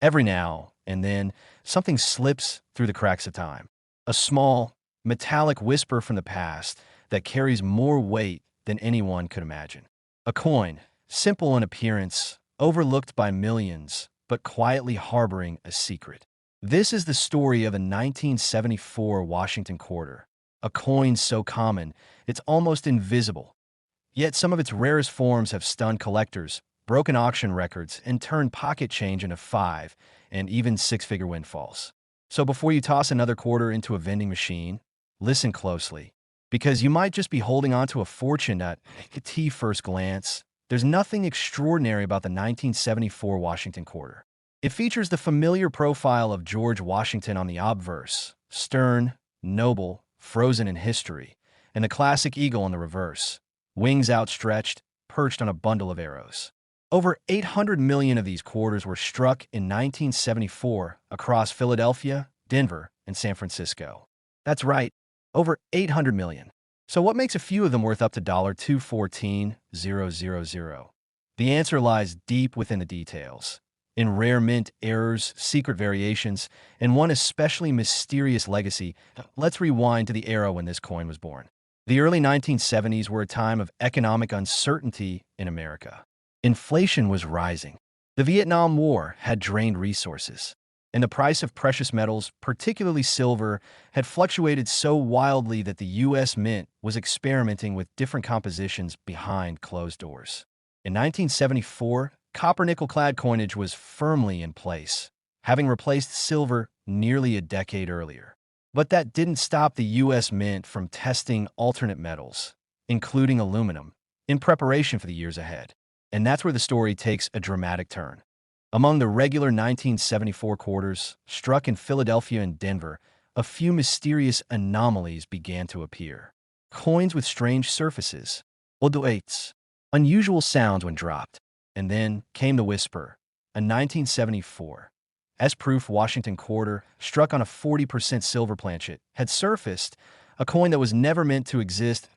Every now and then, something slips through the cracks of time. A small, metallic whisper from the past that carries more weight than anyone could imagine. A coin, simple in appearance, overlooked by millions, but quietly harboring a secret. This is the story of a 1974 Washington quarter, a coin so common it's almost invisible. Yet some of its rarest forms have stunned collectors, broken auction records, and turned pocket change into five and even six-figure windfalls. So before you toss another quarter into a vending machine, listen closely, because you might just be holding on to a fortune at first glance. There's nothing extraordinary about the 1974 Washington quarter. It features the familiar profile of George Washington on the obverse, stern, noble, frozen in history, and the classic eagle on the reverse, wings outstretched, perched on a bundle of arrows. Over 800 million of these quarters were struck in 1974 across Philadelphia, Denver, and San Francisco. That's right, over 800 million. So what makes a few of them worth up to $214,000? The answer lies deep within the details, in rare mint errors, secret variations, and one especially mysterious legacy. Let's rewind to the era when this coin was born. The early 1970s were a time of economic uncertainty in America. Inflation was rising. The Vietnam War had drained resources, and the price of precious metals, particularly silver, had fluctuated so wildly that the U.S. Mint was experimenting with different compositions behind closed doors. In 1974, copper-nickel-clad coinage was firmly in place, having replaced silver nearly a decade earlier. But that didn't stop the U.S. Mint from testing alternate metals, including aluminum, in preparation for the years ahead. And that's where the story takes a dramatic turn. Among the regular 1974 quarters, struck in Philadelphia and Denver, a few mysterious anomalies began to appear. Coins with strange surfaces, odoates, unusual sounds when dropped. And then came the whisper, a 1974 S-proof Washington quarter struck on a 40% silver planchet had surfaced, a coin that was never meant to exist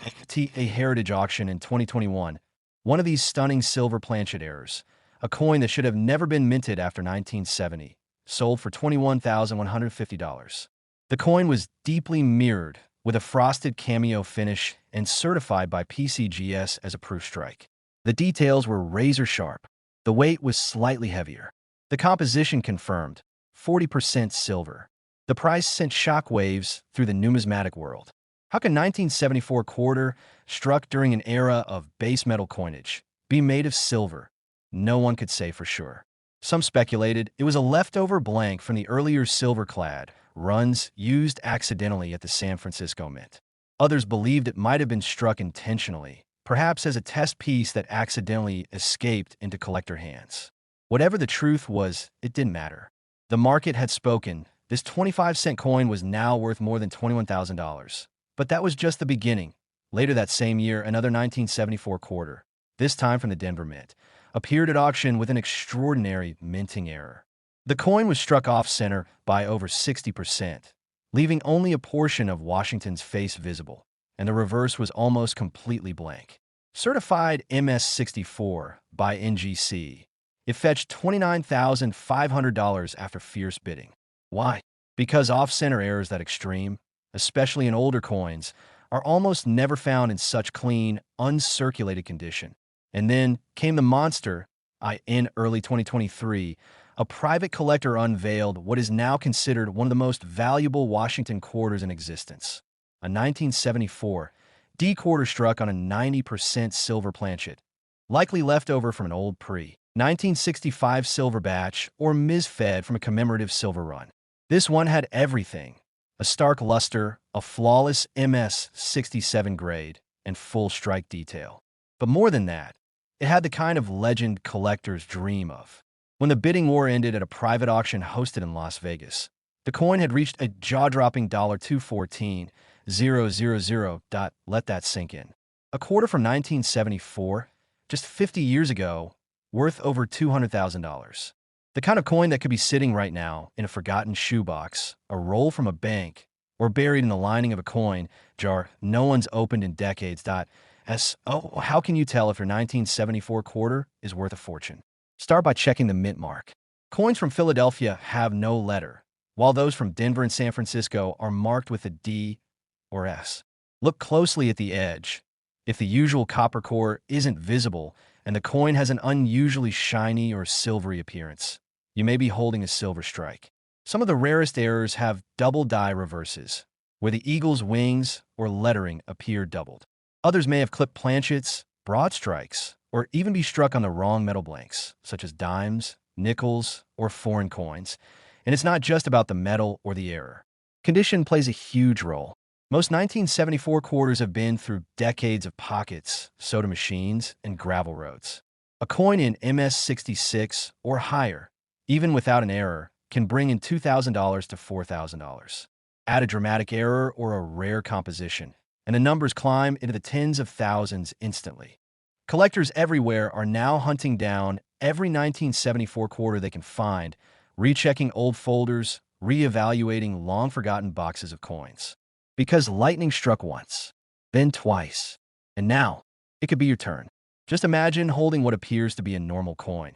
at a heritage auction in 2021. One of these stunning silver planchet errors, a coin that should have never been minted after 1970, sold for $21,150. The coin was deeply mirrored with a frosted cameo finish and certified by PCGS as a proof strike. The details were razor-sharp. The weight was slightly heavier. The composition confirmed, 40% silver. The price sent shockwaves through the numismatic world. How can 1974 quarter, struck during an era of base metal coinage, be made of silver? No one could say for sure. Some speculated it was a leftover blank from the earlier silver-clad runs used accidentally at the San Francisco Mint. Others believed it might have been struck intentionally, perhaps as a test piece that accidentally escaped into collector hands. Whatever the truth was, it didn't matter. The market had spoken. This 25-cent coin was now worth more than $21,000. But that was just the beginning. Later that same year, another 1974 quarter, this time from the Denver Mint, appeared at auction with an extraordinary minting error. The coin was struck off-center by over 60%, leaving only a portion of Washington's face visible, and the reverse was almost completely blank. Certified MS-64 by NGC, it fetched $29,500 after fierce bidding. Why? Because off-center errors that extreme, especially in older coins, are almost never found in such clean, uncirculated condition. And then came the monster. In early 2023, a private collector unveiled what is now considered one of the most valuable Washington quarters in existence. A 1974 D quarter struck on a 90% silver planchet, likely leftover from an old pre-1965 silver batch or mis-fed from a commemorative silver run. This one had everything: a stark luster, a flawless MS-67 grade, and full strike detail. But more than that, it had the kind of legend collectors dream of. When the bidding war ended at a private auction hosted in Las Vegas, the coin had reached a jaw-dropping $214,000. Let that sink in. A quarter from 1974, just 50 years ago, worth over $200,000. The kind of coin that could be sitting right now in a forgotten shoebox, a roll from a bank, or buried in the lining of a coin jar no one's opened in decades. How can you tell if your 1974 quarter is worth a fortune? Start by checking the mint mark. Coins from Philadelphia have no letter, while those from Denver and San Francisco are marked with a D or S. Look closely at the edge. If the usual copper core isn't visible and the coin has an unusually shiny or silvery appearance, you may be holding a silver strike. Some of the rarest errors have double die reverses, where the eagle's wings or lettering appear doubled. Others may have clipped planchets, broad strikes, or even be struck on the wrong metal blanks, such as dimes, nickels, or foreign coins. And it's not just about the metal or the error. Condition plays a huge role. Most 1974 quarters have been through decades of pockets, soda machines, and gravel roads. A coin in MS-66 or higher, even without an error, can bring in $2,000 to $4,000. Add a dramatic error or a rare composition, and the numbers climb into the tens of thousands instantly. Collectors everywhere are now hunting down every 1974 quarter they can find, rechecking old folders, reevaluating long-forgotten boxes of coins. Because lightning struck once, then twice, and now it could be your turn. Just imagine holding what appears to be a normal coin,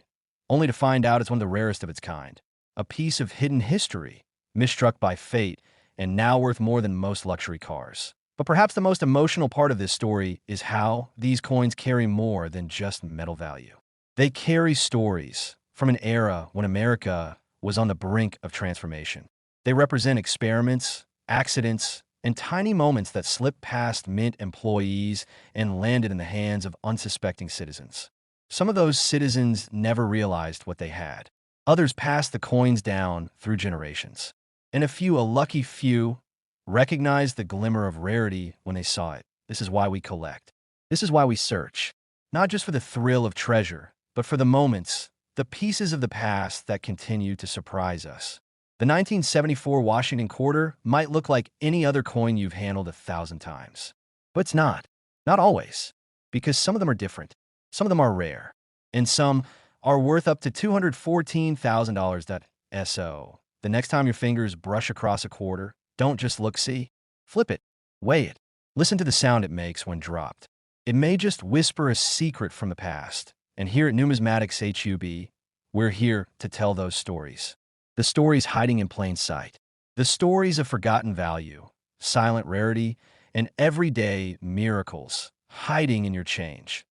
only to find out it's one of the rarest of its kind. A piece of hidden history, misstruck by fate, and now worth more than most luxury cars. But perhaps the most emotional part of this story is how these coins carry more than just metal value. They carry stories from an era when America was on the brink of transformation. They represent experiments, accidents, and tiny moments that slipped past mint employees and landed in the hands of unsuspecting citizens. Some of those citizens never realized what they had. Others passed the coins down through generations. And a lucky few, recognized the glimmer of rarity when they saw it. This is why we collect. This is why we search. Not just for the thrill of treasure, but for the moments, the pieces of the past that continue to surprise us. The 1974 Washington quarter might look like any other coin you've handled 1,000 times. But it's not. Not always. Because some of them are different. Some of them are rare. And some are worth up to $214,000. So, the next time your fingers brush across a quarter, don't just look-see. Flip it. Weigh it. Listen to the sound it makes when dropped. It may just whisper a secret from the past. And here at Numismatics HUB, we're here to tell those stories. The stories hiding in plain sight. The stories of forgotten value, silent rarity, and everyday miracles hiding in your change.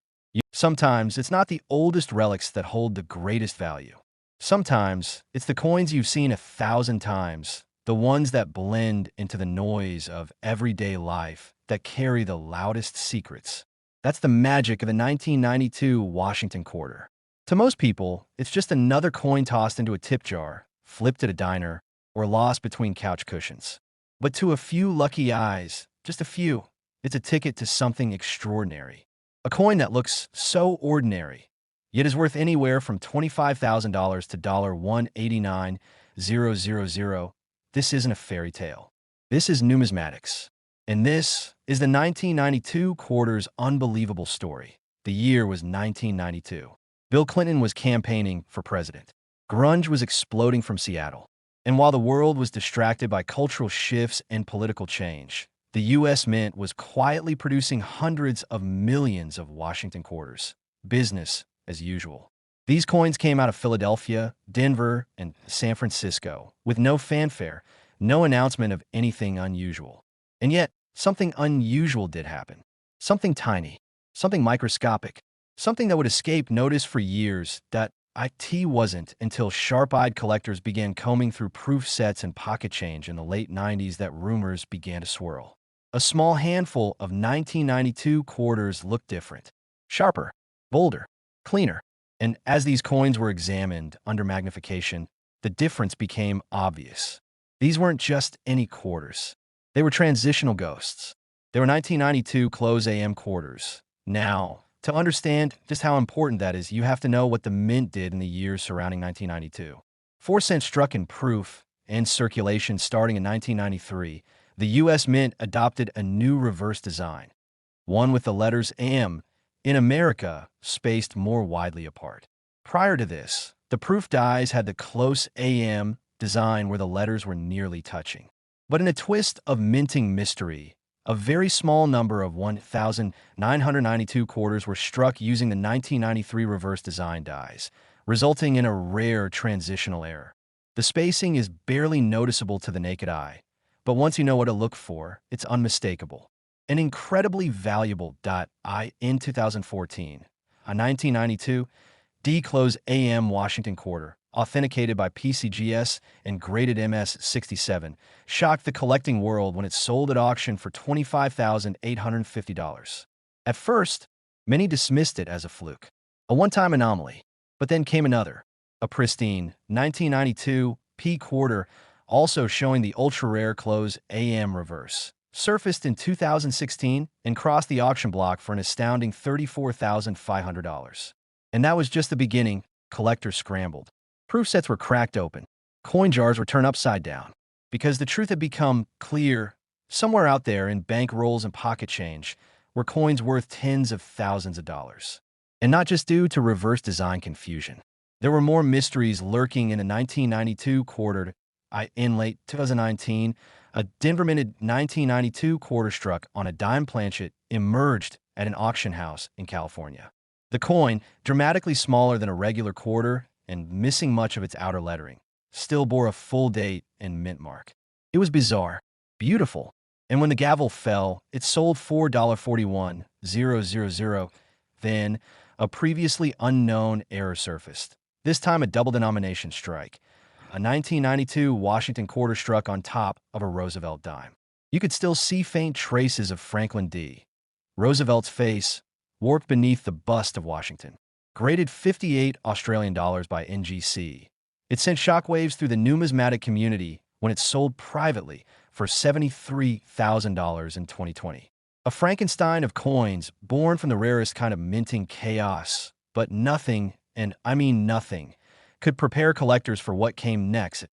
Sometimes it's not the oldest relics that hold the greatest value. Sometimes it's the coins you've seen 1,000 times, the ones that blend into the noise of everyday life that carry the loudest secrets. That's the magic of the 1992 Washington quarter. To most people, it's just another coin tossed into a tip jar, flipped at a diner, or lost between couch cushions. But to a few lucky eyes, just a few, it's a ticket to something extraordinary. A coin that looks so ordinary, yet is worth anywhere from $25,000 to $189,000. This isn't a fairy tale. This is numismatics. And this is the 1992 quarter's unbelievable story. The year was 1992. Bill Clinton was campaigning for president. Grunge was exploding from Seattle. And while the world was distracted by cultural shifts and political change, the U.S. Mint was quietly producing hundreds of millions of Washington quarters. Business as usual. These coins came out of Philadelphia, Denver, and San Francisco, with no fanfare, no announcement of anything unusual. And yet, something unusual did happen. Something tiny, something microscopic, something that would escape notice for years that it wasn't until sharp-eyed collectors began combing through proof sets and pocket change in the late 90s that rumors began to swirl. A small handful of 1992 quarters looked different. Sharper, bolder, cleaner. And as these coins were examined under magnification, the difference became obvious. These weren't just any quarters. They were transitional ghosts. They were 1992 close AM quarters. Now, to understand just how important that is, you have to know what the mint did in the years surrounding 1992. 4 cents struck in proof and circulation starting in 1993. The U.S. Mint adopted a new reverse design, one with the letters AM in America spaced more widely apart. Prior to this, the proof dies had the close AM design where the letters were nearly touching. But in a twist of minting mystery, a very small number of 1,992 quarters were struck using the 1993 reverse design dies, resulting in a rare transitional error. The spacing is barely noticeable to the naked eye, but once you know what to look for, it's unmistakable. An incredibly valuable .I in 2014, a 1992 D-close AM Washington quarter, authenticated by PCGS and graded MS-67, shocked the collecting world when it sold at auction for $25,850. At first, many dismissed it as a fluke, a one-time anomaly. But then came another, a pristine 1992 P quarter, also showing the ultra-rare close AM reverse. Surfaced in 2016 and crossed the auction block for an astounding $34,500. And that was just the beginning. Collectors scrambled. Proof sets were cracked open. Coin jars were turned upside down. Because the truth had become clear, somewhere out there in bank rolls and pocket change were coins worth tens of thousands of dollars. And not just due to reverse design confusion. There were more mysteries lurking in a 1992 quarter. In late 2019, a Denver-minted 1992 quarter struck on a dime planchet emerged at an auction house in California. The coin, dramatically smaller than a regular quarter and missing much of its outer lettering, still bore a full date and mint mark. It was bizarre, beautiful, and when the gavel fell, it sold for $4.41,000. Then, a previously unknown error surfaced, this time a double denomination strike. A 1992 Washington quarter struck on top of a Roosevelt dime. You could still see faint traces of Franklin D. Roosevelt's face, warped beneath the bust of Washington. Graded 58 Australian dollars by NGC. It sent shockwaves through the numismatic community when it sold privately for $73,000 in 2020. A Frankenstein of coins born from the rarest kind of minting chaos. But nothing, and I mean nothing, could prepare collectors for what came next. A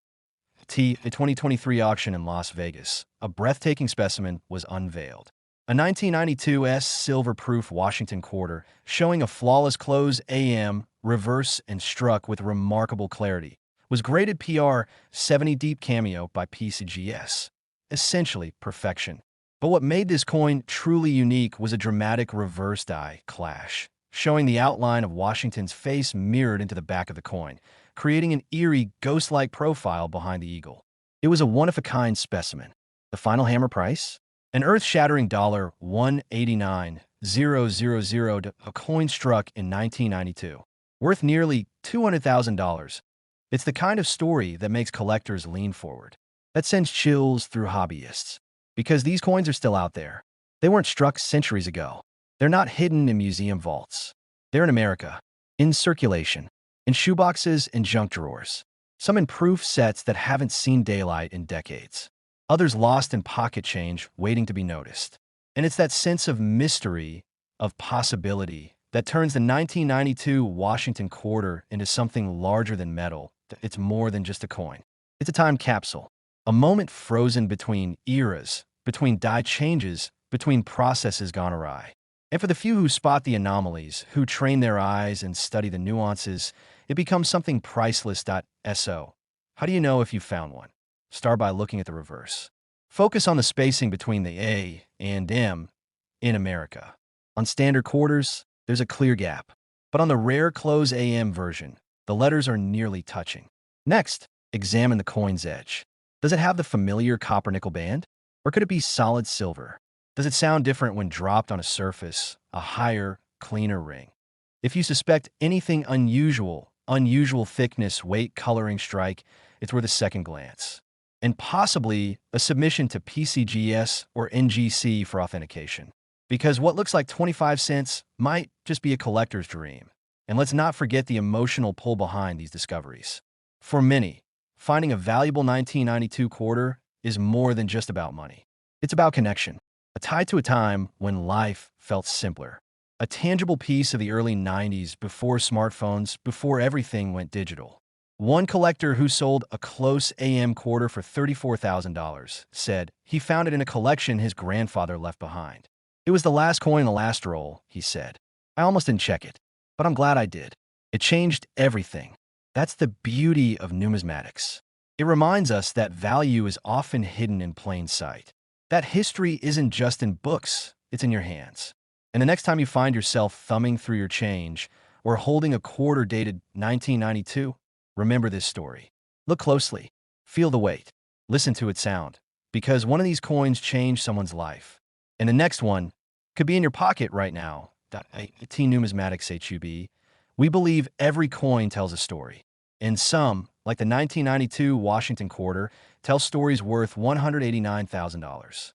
2023 auction in Las Vegas, a breathtaking specimen was unveiled. A 1992 S silver-proof Washington quarter, showing a flawless close AM, reverse, and struck with remarkable clarity, was graded PR 70 deep cameo by PCGS. Essentially perfection. But what made this coin truly unique was a dramatic reverse die clash, showing the outline of Washington's face mirrored into the back of the coin, creating an eerie, ghost-like profile behind the eagle. It was a one-of-a-kind specimen. The final hammer price? An earth-shattering $189,000, a coin struck in 1992, worth nearly $200,000. It's the kind of story that makes collectors lean forward, that sends chills through hobbyists. Because these coins are still out there. They weren't struck centuries ago. They're not hidden in museum vaults. They're in America, in circulation, in shoeboxes and junk drawers. Some in proof sets that haven't seen daylight in decades. Others lost in pocket change, waiting to be noticed. And it's that sense of mystery, of possibility, that turns the 1992 Washington quarter into something larger than metal. It's more than just a coin. It's a time capsule. A moment frozen between eras, between die changes, between processes gone awry. And for the few who spot the anomalies, who train their eyes and study the nuances, it becomes something priceless. So, how do you know if you found one? Start by looking at the reverse. Focus on the spacing between the A and M in America. On standard quarters, there's a clear gap. But on the rare close AM version, the letters are nearly touching. Next, examine the coin's edge. Does it have the familiar copper-nickel band? Or could it be solid silver? Does it sound different when dropped on a surface, a higher, cleaner ring? If you suspect anything unusual thickness, weight, coloring, strike, it's worth a second glance. And possibly a submission to PCGS or NGC for authentication. Because what looks like 25 cents might just be a collector's dream. And let's not forget the emotional pull behind these discoveries. For many, finding a valuable 1992 quarter is more than just about money. It's about connection, a tie to a time when life felt simpler. A tangible piece of the early 90s before smartphones, before everything went digital. One collector who sold a close AM quarter for $34,000 said he found it in a collection his grandfather left behind. It was the last coin in the last roll, he said. I almost didn't check it, but I'm glad I did. It changed everything. That's the beauty of numismatics. It reminds us that value is often hidden in plain sight. That history isn't just in books, it's in your hands. And the next time you find yourself thumbing through your change, or holding a quarter dated 1992? Remember this story. Look closely. Feel the weight. Listen to its sound. Because one of these coins changed someone's life. And the next one could be in your pocket right now. Numismatics HUB. We believe every coin tells a story. And some, like the 1992 Washington quarter, tell stories worth $189,000.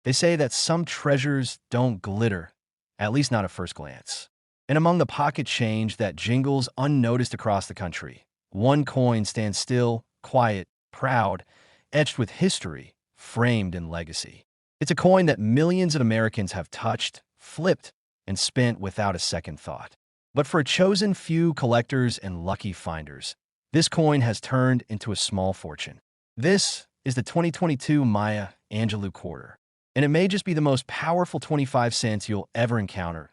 They say that some treasures don't glitter, at least not at first glance. And among the pocket change that jingles unnoticed across the country, one coin stands still, quiet, proud, etched with history, framed in legacy. It's a coin that millions of Americans have touched, flipped, and spent without a second thought. But for a chosen few collectors and lucky finders, this coin has turned into a small fortune. This is the 2022 Maya Angelou quarter. And it may just be the most powerful 25 cents you'll ever encounter.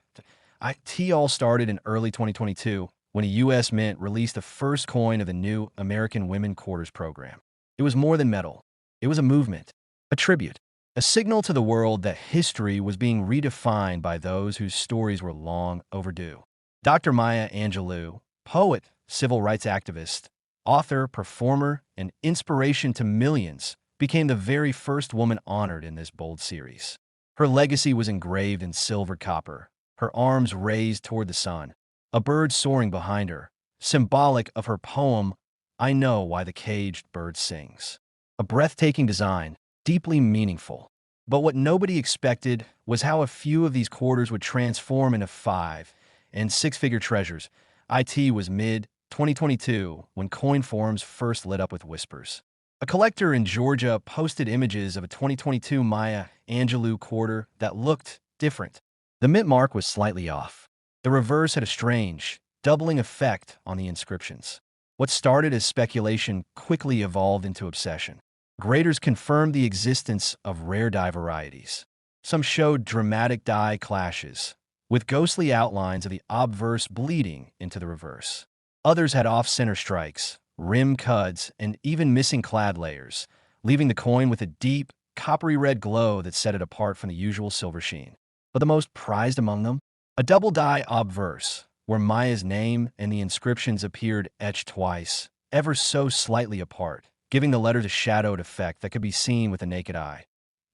It all started in early 2022 when a U.S. Mint released the first coin of the new American Women Quarters program. It was more than metal. It was a movement, a tribute, a signal to the world that history was being redefined by those whose stories were long overdue. Dr. Maya Angelou, poet, civil rights activist, author, performer, and inspiration to millions, became the very first woman honored in this bold series. Her legacy was engraved in silver copper, her arms raised toward the sun, a bird soaring behind her, symbolic of her poem, I Know Why the Caged Bird Sings. A breathtaking design, deeply meaningful. But what nobody expected was how a few of these quarters would transform into 5- and 6-figure treasures. It was mid-2022 when coin forums first lit up with whispers. A collector in Georgia posted images of a 2022 Maya Angelou quarter that looked different. The mint mark was slightly off. The reverse had a strange, doubling effect on the inscriptions. What started as speculation quickly evolved into obsession. Graders confirmed the existence of rare die varieties. Some showed dramatic die clashes, with ghostly outlines of the obverse bleeding into the reverse. Others had off-center strikes, rim cuds, and even missing clad layers, leaving the coin with a deep, coppery red glow that set it apart from the usual silver sheen. But the most prized among them? A double die obverse, where Maya's name and the inscriptions appeared etched twice, ever so slightly apart, giving the letters a shadowed effect that could be seen with the naked eye.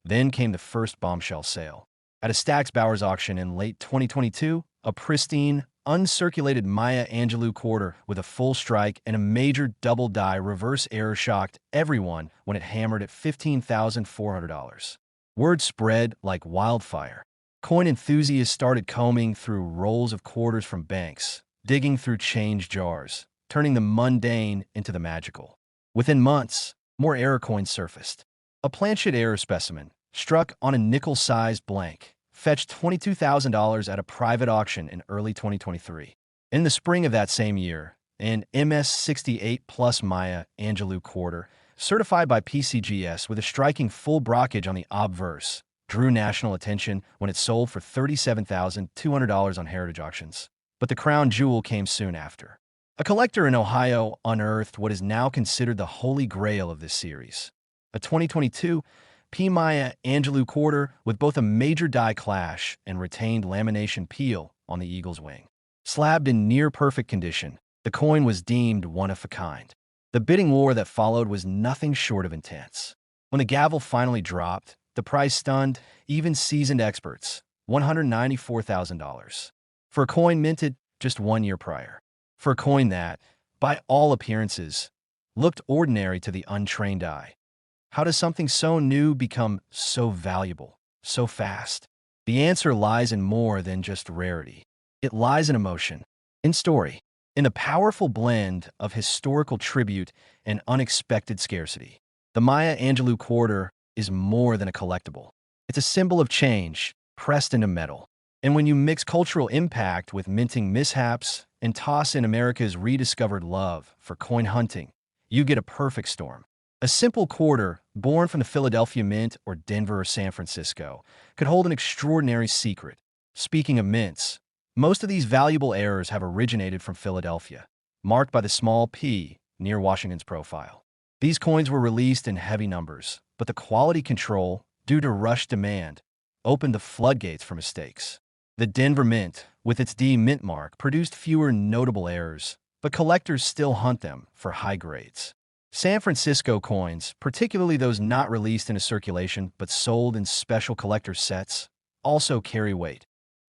Then came the first bombshell sale. At a Stack's Bowers auction in late 2022, a pristine, uncirculated Maya Angelou quarter with a full strike and a major double die reverse error shocked everyone when it hammered at $15,400. Word spread like wildfire. Coin enthusiasts started combing through rolls of quarters from banks, digging through change jars, turning the mundane into the magical. Within months, more error coins surfaced. A planchet error specimen, struck on a nickel-sized blank, fetched $22,000 at a private auction in early 2023. In the spring of that same year, an MS68 Plus Maya Angelou quarter, certified by PCGS with a striking full brockage on the obverse, drew national attention when it sold for $37,200 on heritage auctions. But the crown jewel came soon after. A collector in Ohio unearthed what is now considered the holy grail of this series. A 2022 P. Maya Angelou quarter with both a major die clash and retained lamination peel on the eagle's wing. Slabbed in near-perfect condition, the coin was deemed one of a kind. The bidding war that followed was nothing short of intense. When the gavel finally dropped, the price stunned even seasoned experts, $194,000. For a coin minted just 1 year prior. For a coin that, by all appearances, looked ordinary to the untrained eye. How does something so new become so valuable, so fast? The answer lies in more than just rarity. It lies in emotion, in story, in the powerful blend of historical tribute and unexpected scarcity. The Maya Angelou quarter is more than a collectible. It's a symbol of change, pressed into metal. And when you mix cultural impact with minting mishaps and toss in America's rediscovered love for coin hunting, you get a perfect storm. A simple quarter, born from the Philadelphia Mint or Denver or San Francisco, could hold an extraordinary secret. Speaking of mints, most of these valuable errors have originated from Philadelphia, marked by the small P near Washington's profile. These coins were released in heavy numbers, but the quality control, due to rush demand, opened the floodgates for mistakes. The Denver Mint, with its D mint mark, produced fewer notable errors, but collectors still hunt them for high grades. San Francisco coins, particularly those not released into circulation but sold in special collector sets, also carry weight,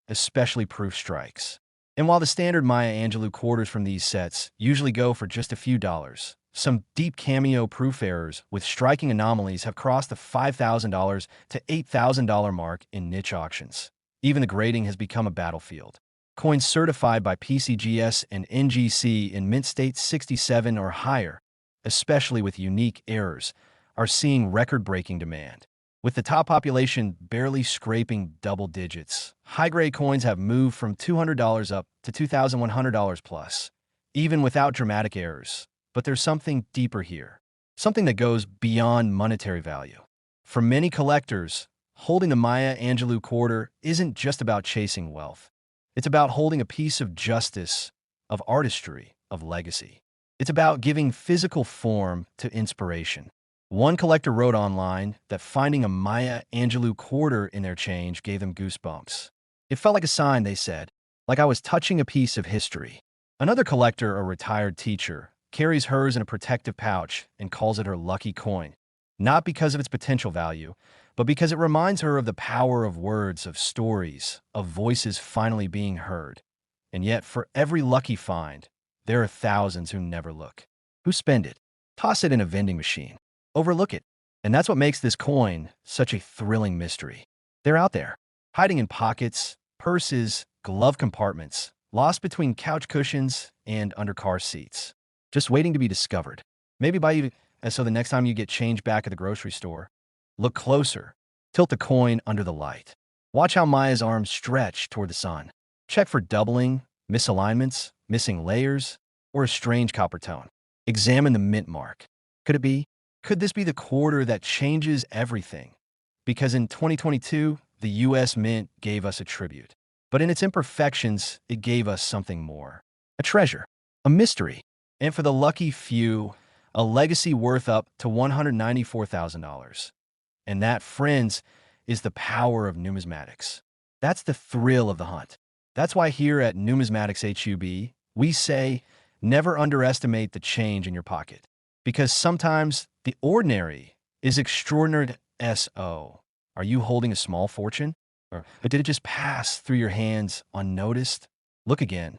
especially proof strikes. And while the standard Maya Angelou quarters from these sets usually go for just a few dollars, some deep cameo proof errors with striking anomalies have crossed the $5,000 to $8,000 mark in niche auctions. Even the grading has become a battlefield. Coins certified by PCGS and NGC in mint state 67 or higher, especially with unique errors, are seeing record-breaking demand. With the top population barely scraping double digits, high-grade coins have moved from $200 up to $2,100 plus, even without dramatic errors. But there's something deeper here, something that goes beyond monetary value. For many collectors, holding the Maya Angelou quarter isn't just about chasing wealth. It's about holding a piece of justice, of artistry, of legacy. It's about giving physical form to inspiration. One collector wrote online that finding a Maya Angelou quarter in their change gave them goosebumps. It felt like a sign, they said, like I was touching a piece of history. Another collector, a retired teacher, carries hers in a protective pouch and calls it her lucky coin, not because of its potential value, but because it reminds her of the power of words, of stories, of voices finally being heard. And yet, for every lucky find, there are thousands who never look, who spend it, toss it in a vending machine, overlook it. And that's what makes this coin such a thrilling mystery. They're out there, hiding in pockets, purses, glove compartments, lost between couch cushions and under car seats, just waiting to be discovered. Maybe by you. And so the next time you get change back at the grocery store, look closer. Tilt the coin under the light. Watch how Maya's arms stretch toward the sun. Check for doubling, misalignments, missing layers, or a strange copper tone. Examine the mint mark. Could it be? Could this be the quarter that changes everything? Because in 2022, the U.S. Mint gave us a tribute. But in its imperfections, it gave us something more. A treasure. A mystery. And for the lucky few, a legacy worth up to $194,000. And that, friends, is the power of numismatics. That's the thrill of the hunt. That's why here at Numismatics HUB, we say, never underestimate the change in your pocket. Because sometimes the ordinary is extraordinary. S.O. Are you holding a small fortune? Or did it just pass through your hands unnoticed? Look again.